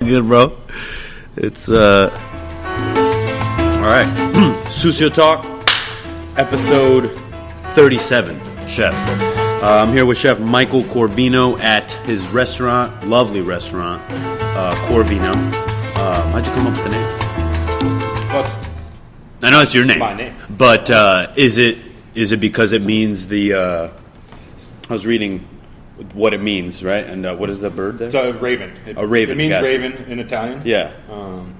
Good, bro. It's all right. Sucio Talk, episode 37. Chef. I'm here with Chef Michael Corvino at his restaurant, lovely restaurant, Corvino. How'd you come up with the name? Well, I know it's your name. my name. But is it because it means the? I was reading what it means, right? And what is the bird there? It's a raven. A raven. It means gotcha. raven in Italian. Yeah.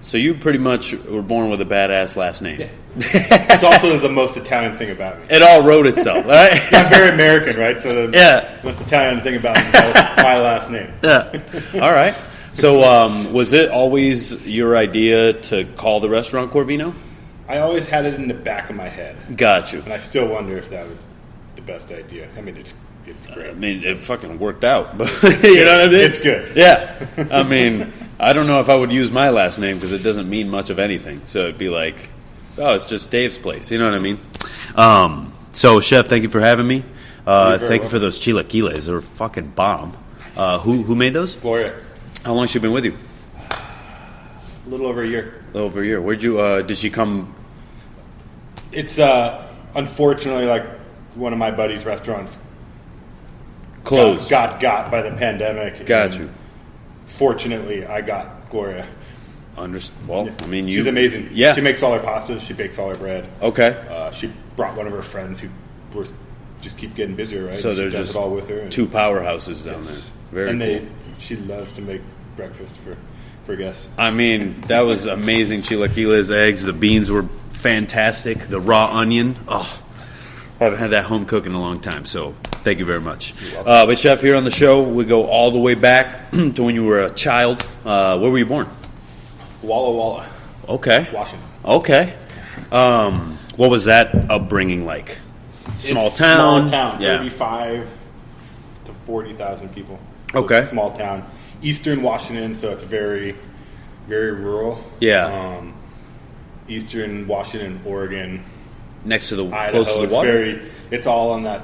So you pretty much were born with a badass last name. Yeah. It's also the most Italian thing about me. It all wrote itself, right? I'm very American, right? So the most Italian thing about me is my last name. Yeah. All right. So was it always your idea to call the restaurant Corvino? I always had it in the back of my head. Got you. And I still wonder if that was the best idea. I mean, it's great. I mean, it fucking worked out. But you know what I mean? It's good. Yeah. I mean, I don't know if I would use my last name because it doesn't mean much of anything. So it'd be like, oh, it's just Dave's place. You know what I mean? So, Chef, thank you for having me. Thank you for those Chilaquiles. They're fucking bomb. Who made those? Gloria. How long has she been with you? A little over a year. A little over a year. Where'd you, did she come? It's unfortunately like one of my buddy's restaurants Closed. Got by the pandemic. Got you. Fortunately, I got Gloria. Well, I mean, she's amazing. Yeah. She makes all her pastas. She bakes all her bread. Okay. She brought one of her friends who were just keep getting busier, right? So and there's does just it all with her. two powerhouses down there. Very cool. She loves to make breakfast for guests. I mean, that was amazing. Chilaquiles, eggs, the beans were fantastic. The raw onion. Oh, I haven't had that home cooked in a long time, so thank you very much. But Chef, here on the show, we go all the way back to when you were a child. Where were you born? Walla Walla. Okay. Washington. Okay. What was that upbringing like? Small town? Small town. Yeah. 35 to 40,000 people. So Okay. It's a small town. Eastern Washington, so it's very, very rural. Yeah. Eastern Washington, Oregon, Next to the Idaho. close to the water. It's all on that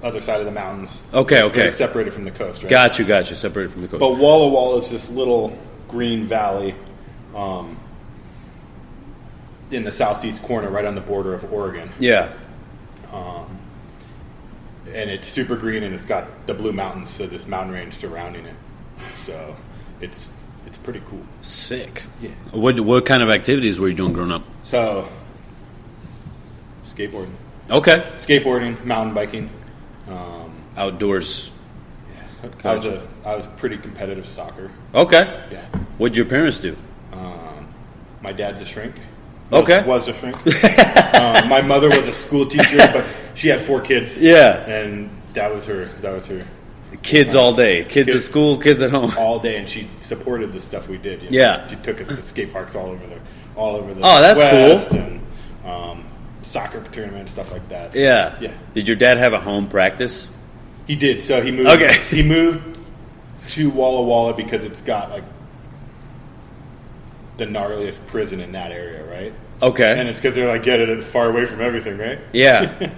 other side of the mountains. Okay, It's very okay. separated from the coast, right? Got you. Separated from the coast. But Walla Walla is this little green valley in the southeast corner, right on the border of Oregon. Yeah. And it's super green, and it's got the Blue Mountains, so this mountain range surrounding it. So it's pretty cool. Sick. Yeah. What kind of activities were you doing growing up? So skateboarding. Okay. Skateboarding, mountain biking. Outdoors. Yeah. Gotcha. I was pretty competitive soccer. Okay. Yeah. What'd your parents do? My dad's a shrink. Okay. Was a shrink. My mother was a school teacher, but she had 4 kids. Yeah. And that was her. Kids all day. Kids at school, kids at home. All day, and she supported the stuff we did. You know? Yeah. She took us to skate parks all over the Oh, that's West cool. And soccer tournaments, stuff like that. So, Yeah. Yeah. Did your dad have a home practice? He did. So he moved. Okay. He moved to Walla Walla because it's got like the gnarliest prison in that area, right? Okay. And it's because they're like get it far away from everything, right? Yeah.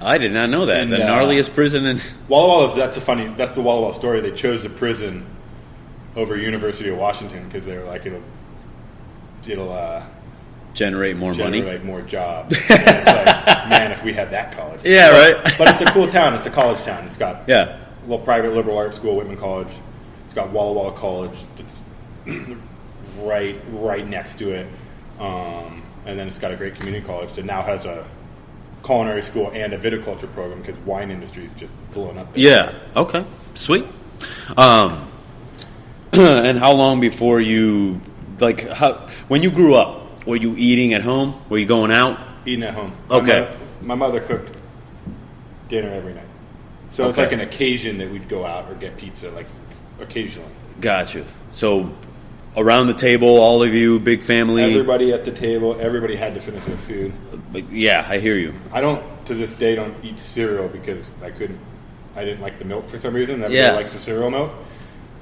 I did not know that. And, the gnarliest prison in Walla Walla. That's the Walla Walla story. They chose the prison over University of Washington because they were like it'll generate more money. generate more jobs. And it's like, man, if we had that college. Yeah, right. But it's a cool town. It's a college town. It's got Yeah. a little private liberal arts school, Whitman College. It's got Walla Walla College that's right next to it. And then it's got a great community college that now has a culinary school and a viticulture program because wine industry is just blowing up there. Yeah. Okay. Sweet. And how long before you when you grew up, were you eating at home? Were you going out? Eating at home. Okay. My mother cooked dinner every night. So it's Okay. like an occasion that we'd go out or get pizza, like occasionally. Gotcha. So around the table, all of you, big family. Everybody at the table, everybody had to finish their food. But yeah, I hear you. I don't, to this day, don't eat cereal because I didn't like the milk for some reason. Everybody Yeah. likes the cereal milk.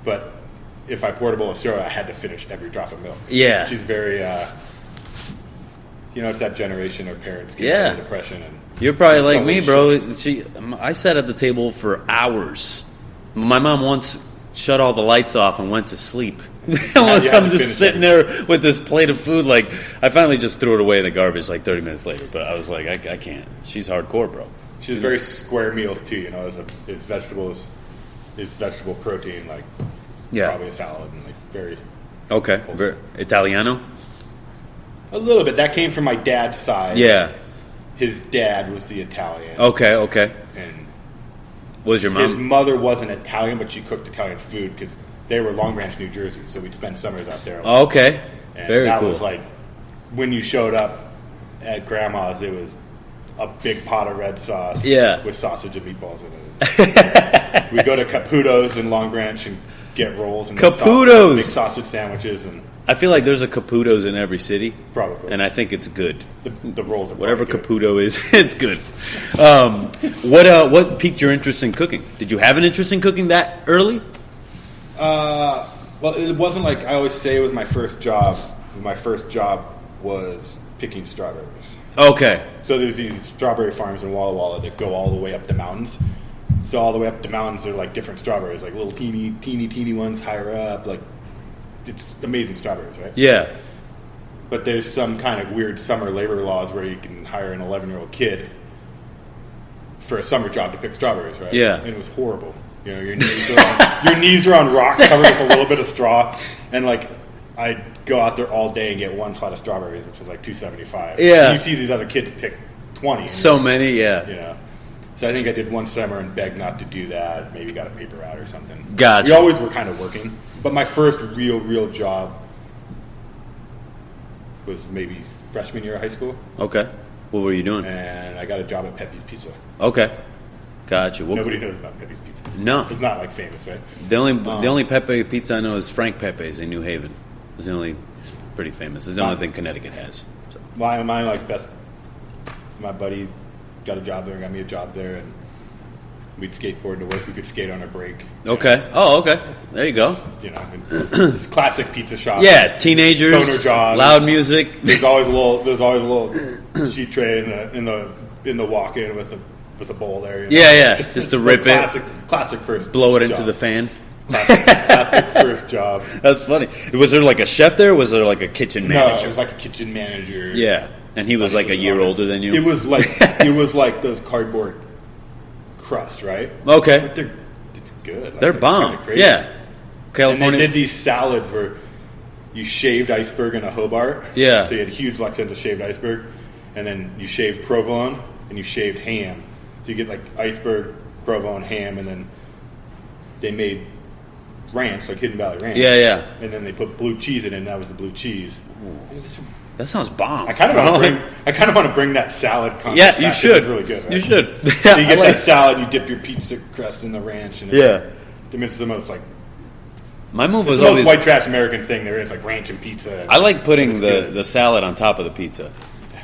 But if I poured a bowl of cereal, I had to finish every drop of milk. Yeah. She's very, it's that generation of parents getting Yeah. depression. And You're probably just like don't me, eat bro. I sat at the table for hours. My mom once shut all the lights off and went to sleep. you I'm had to just sitting there with this plate of food. Like, I finally just threw it away in the garbage like 30 minutes later. But I was like, I can't. She's hardcore, bro. She was very square meals too. You know, is vegetable protein, like probably a salad and like very Okay. Italiano? A little bit. That came from my dad's side. Yeah. His dad was the Italian. Okay. And was your mom? His mother wasn't Italian, but she cooked Italian food because they were Long Branch, New Jersey, so we'd spend summers out there. Okay. And very that cool. was like, when you showed up at Grandma's, it was a big pot of red sauce with sausage and meatballs in it. We go to Caputo's in Long Branch and get rolls and Caputo's! Big sausage sandwiches. And I feel like there's a Caputo's in every city. Probably. And I think it's good. The rolls are whatever good. Caputo is, it's good. What piqued your interest in cooking? Did you have an interest in cooking that early? Well, it wasn't like I always say it was my first job. My first job was picking strawberries. Okay. So there's these strawberry farms in Walla Walla that go all the way up the mountains. So all the way up the mountains are like different strawberries, like little teeny ones higher up. Like, it's amazing strawberries, right? Yeah. But there's some kind of weird summer labor laws where you can hire an 11-year-old kid for a summer job to pick strawberries, right? Yeah. And it was horrible. You know, your knees are on rocks covered with a little bit of straw, and like I'd go out there all day and get one flat of strawberries, which was like $2.75. Yeah. And you see these other kids pick 20. So many, yeah. You know. So I think I did one summer and begged not to do that. Maybe got a paper route or something. Gotcha. We always were kind of working, but my first real job was maybe freshman year of high school. Okay. What were you doing? And I got a job at Pepe's Pizza. Okay. Gotcha. Nobody knows about Pepe's Pizza. No. It's not like famous, right? The only Pepe pizza I know is Frank Pepe's in New Haven. It's pretty famous. It's the only thing Connecticut has. So. My buddy got a job there and got me a job there, and we'd skateboard to work. We could skate on a break. Okay. Oh, okay. There you go. You know, it's classic pizza shop. Yeah, teenagers, stoner job, loud music. There's always a little sheet tray in the walk-in with a bowl there. You know? Yeah. Just to rip classic first. Blow it job. into the fan. Classic first job. That's funny. Was there like a chef there? Or was there like a kitchen manager? No, it was like a kitchen manager. Yeah, and he was like a year older than you. It was like those cardboard crusts, right? Okay, but it's good. Like, they're bomb. Yeah, California. And they did these salads where you shaved iceberg in a Hobart. Yeah. So you had huge Lexington shaved iceberg, and then you shaved provolone and you shaved ham. So you get like iceberg, provolone, ham, and then they made ranch, like Hidden Valley Ranch. Yeah. And then they put blue cheese in it, and that was the blue cheese. That sounds bomb. I kind of want to bring that salad concept. Yeah, you back. should. It's really good. Right? You should. So you get that salad, you dip your pizza crust in the ranch, and it's the most like. My move was the always most white trash American thing there is, like ranch and pizza. I like putting the salad on top of the pizza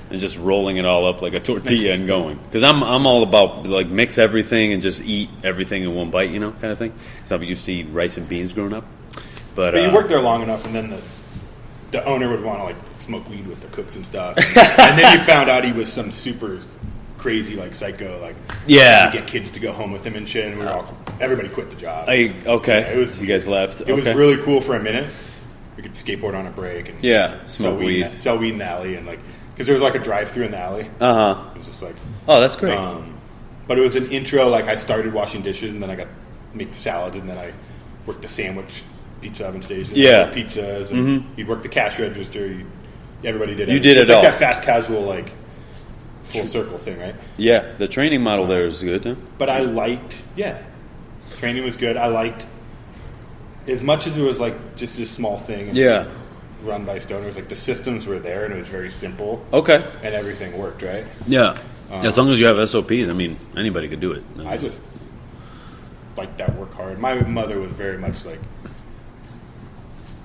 and just rolling it all up like a tortilla and going, because I'm all about like mix everything and just eat everything in one bite, kind of thing. Because I used to eat rice and beans growing up. But you worked there long enough, and then the owner would want to like smoke weed with the cooks and stuff, and then you found out he was some super crazy like psycho, like get kids to go home with him and shit, and everybody quit the job. It was you guys left. It was really cool for a minute. We could skateboard on a break and smoke weed, sell weed in the alley, and like because there was like a drive-through in the alley. It was just like that's great. But it was an intro. Like I started washing dishes, and then I got make salads, and then I worked the sandwich pizza oven station. Pizzas, and you'd work the cash register. Everybody did. You did it like all. That fast casual like full circle thing, right? Yeah, the training model there is good. Huh? But I liked, training was good. I liked as much as it was like just this small thing. Run by stoners, like the systems were there, and it was very simple. Okay, and everything worked, right? Yeah, as long as you have SOPs. I mean, anybody could do it. I just like that work hard. My mother was very much like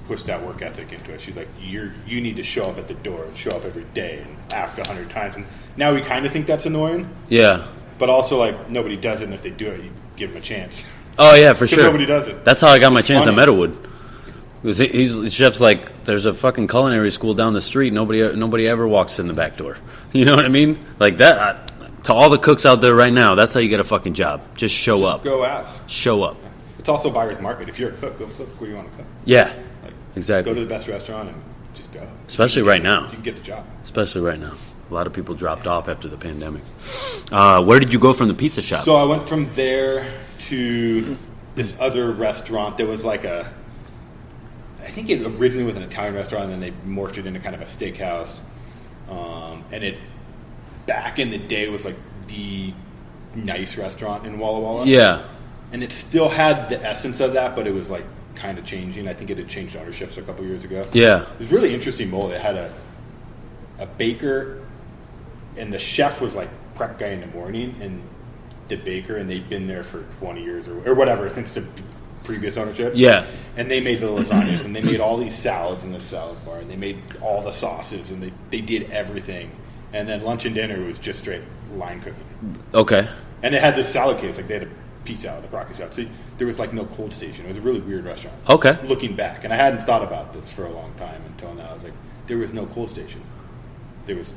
push that work ethic into it. She's like, you need to show up at the door and show up every day and ask 100 times. And now we kind of think that's annoying. Yeah. But also, like, nobody does it, and if they do it, you give them a chance. Oh, yeah, for sure. Nobody does it. That's how I got my chance at Meadowood. Because the chef's like, there's a fucking culinary school down the street. Nobody ever walks in the back door. You know what I mean? Like that. To all the cooks out there right now, that's how you get a fucking job. Just show up. Go ask. Show up. It's also buyer's market. If you're a cook, go cook where you want to cook. Yeah, Like, exactly. Go to the best restaurant and just go. Especially right now. You can get the job. Especially right now. A lot of people dropped off after the pandemic. Where did you go from the pizza shop? So I went from there to this other restaurant. There was like I think it originally was an Italian restaurant, and then they morphed it into kind of a steakhouse. And it, back in the day, was like the nice restaurant in Walla Walla. Yeah. And it still had the essence of that, but it was like kind of changing. I think it had changed ownerships a couple years ago. Yeah. It was really interesting mold. It had a baker, and the chef was like prep guy in the morning, and the baker, and they'd been there for 20 years or whatever since the previous ownership. Yeah. And they made the lasagnas, and they made all these salads in the salad bar, and they made all the sauces, and they did everything. And then lunch and dinner was just straight line cooking. Okay. And it had this salad case, like they had a pea salad, a broccoli salad. So there was like no cold station. It was a really weird restaurant. Okay. Looking back, and I hadn't thought about this for a long time until now. I was like, there was no cold station. There was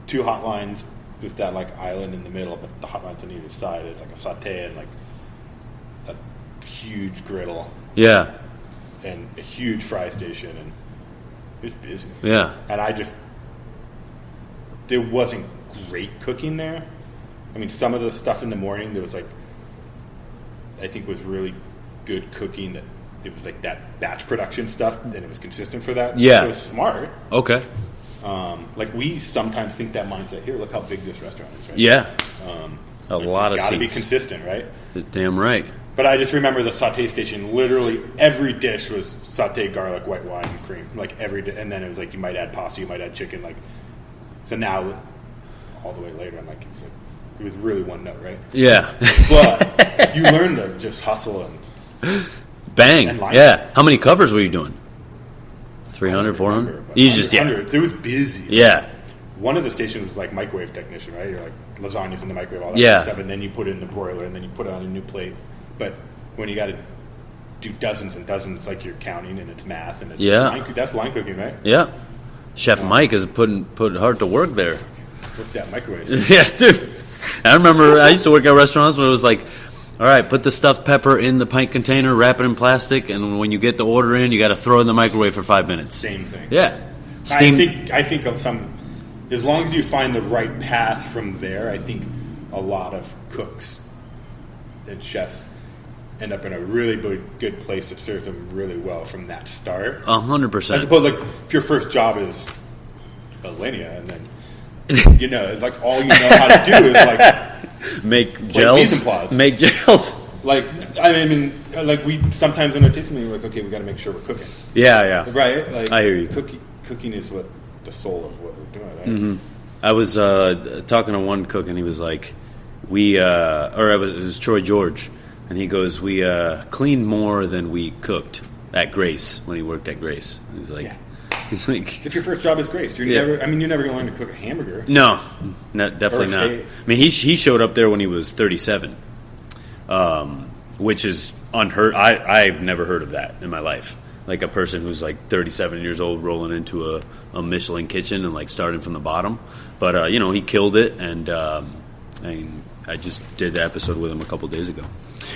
2 hot lines with that like island in the middle, but the hot lines on either side is like a saute and like a huge griddle. Yeah. And a huge fry station, and it was busy. Yeah. And there wasn't great cooking there. I mean, some of the stuff in the morning, there was like, I think was really good cooking. That it was like that batch production stuff, and it was consistent for that. Yeah. So it was smart. Okay. Like we sometimes think that mindset. Here, look how big this restaurant is, right? Yeah. A lot of It's got to be seats. consistent, right? Damn right. But I just remember the saute station. Literally every dish was sauteed garlic, white wine, and cream. Like every, and then it was like you might add pasta, you might add chicken. Like so now, all the way later, I'm like, it was really one note, right? Yeah. But you learn to just hustle and Bang. and line Yeah. How many covers were you doing? 300, 400? You just, yeah. Hundreds. It was busy. Yeah. One of the stations was like microwave technician, right? You're like lasagnas in the microwave, all that Yeah. kind of stuff, and then you put it in the broiler, and then you put it on a new plate. But when you got to do dozens and dozens, it's like you're counting, and it's math, and it's that's line cooking, right? Yeah. Chef Mike is put hard to work there. Work that microwave. Yeah, dude. I remember I used to work at restaurants where it was like, all right, put the stuffed pepper in the pint container, wrap it in plastic, and when you get the order in, you got to throw it in the microwave for 5 minutes. Same thing. Yeah. Steam. I think of some, as long as you find the right path from there, I think a lot of cooks and chefs end up in a really good place that serves them really well from that start. 100%. I suppose, like, if your first job is a linea, and then, you know, like, all you know how to do is, like, make gels. Make gels. Like, I mean, like, we sometimes in our tasting meeting, we're like, okay, we got to make sure we're cooking. Yeah, yeah. Right? Like, I hear you. Cooking is what the soul of what we're doing, right? Mm-hmm. I was talking to one cook, and he was like, it was Troy George, and he goes, we cleaned more than we cooked at Grace when he worked at Grace. He's like, if your first job is Grace, you're never going to learn to cook a hamburger. No, definitely not. I mean, he showed up there when he was 37, which is unheard. I've never heard of that in my life. Like a person who's like 37 years old rolling into a Michelin kitchen and like starting from the bottom. But he killed it, and I just did the episode with him a couple days ago.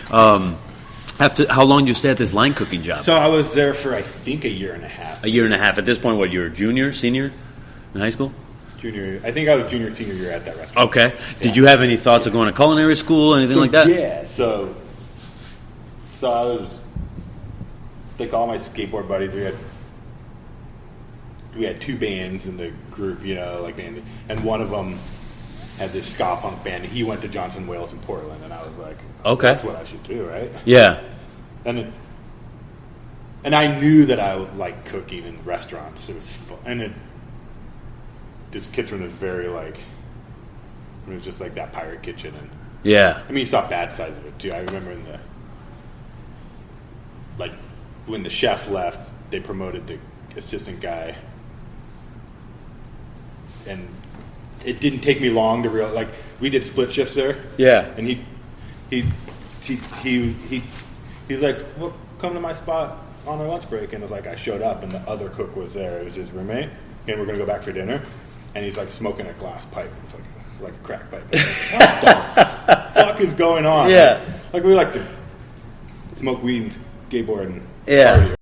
How long did you stay at this line cooking job? So I was there for, I think, a year and a half. A year and a half. At this point, what, you were junior, senior in high school? Junior. I think I was junior, senior year at that restaurant. Okay. Yeah. Did you have any thoughts of going to culinary school, anything like that? Yeah. So I was, like, all my skateboard buddies, we had 2 bands in the group, like band, and one of them had this ska punk band, and he went to Johnson Wales in Portland, and I was like, okay, that's what I should do, right? Yeah. And I knew that I would like cooking in restaurants. It was fun. And this kitchen was very like, it was just like that pirate kitchen. And yeah. I mean, you saw bad sides of it too. I remember when the chef left, they promoted the assistant guy. And it didn't take me long to realize, like, we did split shifts there. Yeah. And he was like, well, come to my spot on our lunch break. And it was like, I showed up, and the other cook was there. It was his roommate, and we're going to go back for dinner. And he's like smoking a glass pipe. It's like a crack pipe. Like, what the fuck is going on? Yeah. Like we were like the smoke weed and skateboard and Yeah. party.